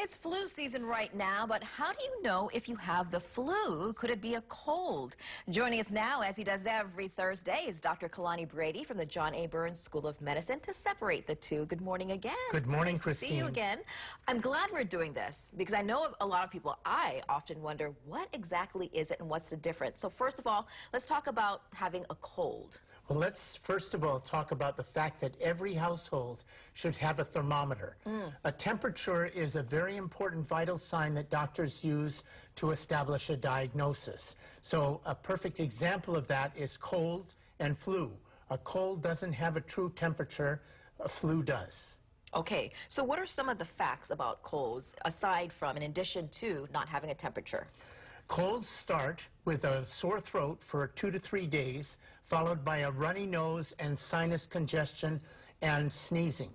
It's flu season right now, but how do you know if you have the flu? Could it be a cold? Joining us now, as he does every Thursday, is Dr. Kalani Brady from the John A. Burns School of Medicine to separate the two. Good morning again. Good morning, nice Christine. To see you again. I'm glad we're doing this because I know a lot of people, I often wonder, what exactly is it and what's the difference? So first of all, let's talk about having a cold. Well, let's first of all talk about the fact that every household should have a thermometer. A temperature is a very important vital sign that doctors use to establish a diagnosis. So a perfect example of that is cold and flu. A cold doesn't have a true temperature, a flu does. Okay, so what are some of the facts about colds, aside from, in addition to, not having a temperature? Colds start with a sore throat for 2 to 3 days, followed by a runny nose and sinus congestion and sneezing.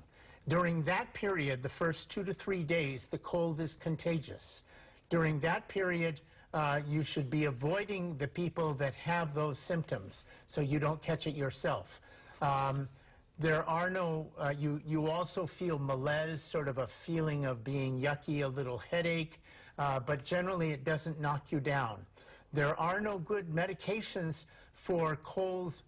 During that period, the first 2 to 3 days, the cold is contagious. During that period, you should be avoiding the people that have those symptoms so you don't catch it yourself. There are no, you also feel malaise, sort of a feeling of being yucky, a little headache, but generally it doesn't knock you down. There are no good medications for cold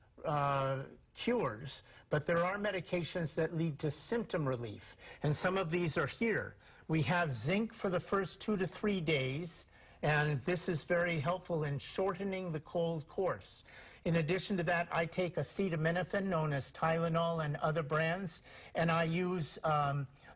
cures, but there are medications that lead to symptom relief, and some of these are here. We have zinc for the first 2 to 3 days, and this is very helpful in shortening the cold course. In addition to that, I take acetaminophen, known as Tylenol and other brands, and I use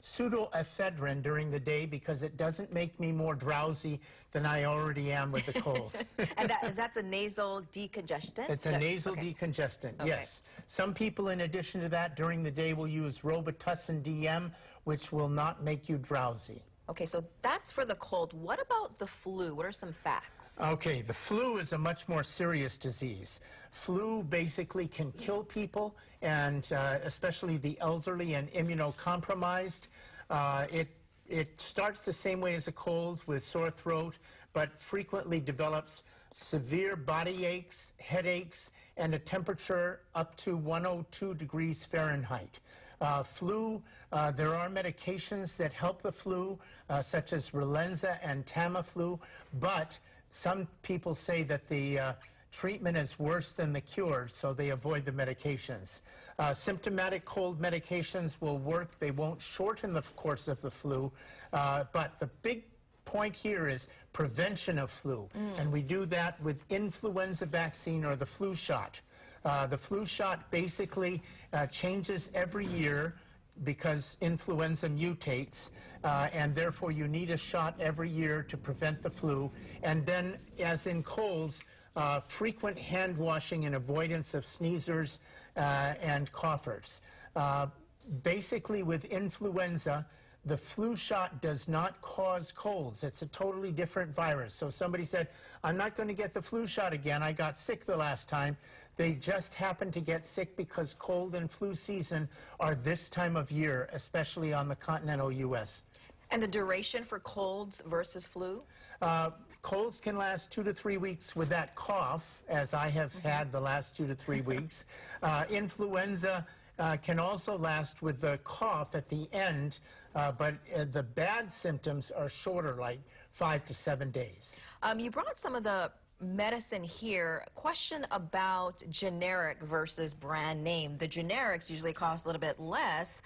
pseudoephedrine during the day because it doesn't make me more drowsy than I already am with the cold. And that's a nasal decongestant? It's a nasal decongestant, okay. Yes. Some people, in addition to that, during the day will use Robitussin DM, which will not make you drowsy. Okay, so that's for the cold. What about the flu? What are some facts? Okay, the flu is a much more serious disease. Flu basically can kill people, and especially the elderly and immunocompromised. It starts the same way as a cold with sore throat, but frequently develops severe body aches, headaches, and a temperature up to 102 degrees Fahrenheit. Flu, there are medications that help the flu, such as Relenza and Tamiflu, but some people say that the treatment is worse than the cure, so they avoid the medications. Symptomatic cold medications will work. They won't shorten the course of the flu, but the big point here is prevention of flu, and we do that with influenza vaccine or the flu shot. The flu shot basically changes every year because influenza mutates, and therefore you need a shot every year to prevent the flu. And then, as in colds, frequent hand washing and avoidance of sneezers and coughers. Basically, with influenza, the flu shot does not cause colds. It's a totally different virus. So somebody said, I'm not going to get the flu shot again. I got sick the last time. They just happen to get sick because cold and flu season are this time of year, especially on the continental U.S. And the duration for colds versus flu? Colds can last 2 to 3 weeks with that cough, as I have had the last 2 to 3 weeks. Influenza can also last with the cough at the end, but the bad symptoms are shorter, like 5 to 7 days. You brought some of the medicine here. Question about generic versus brand name. The generics usually cost a little bit less.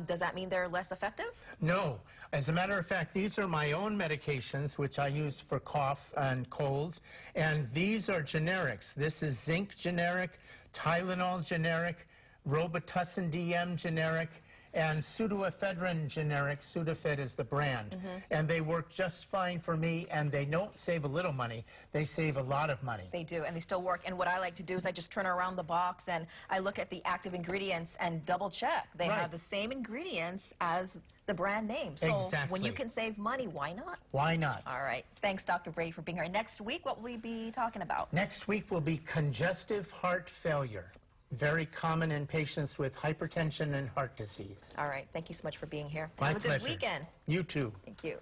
Does that mean they're less effective? No. As a matter of fact, these are my own medications, which I use for cough and colds, and these are generics. This is zinc generic, Tylenol generic, Robitussin DM generic, and pseudoephedrine generic. Sudafed is the brand. And they work just fine for me, and they don't save a little money. They save a lot of money. They do, and they still work. And what I like to do is I just turn around the box and I look at the active ingredients and double check. They have the same ingredients as the brand name. So exactly. When you can save money, why not? Why not? All right. Thanks, Dr. Brady, for being here. Next week, what will we be talking about? Next week will be congestive heart failure. Very common in patients with hypertension and heart disease. All right. Thank you so much for being here. My Have a pleasure. good weekend. You too. Thank you.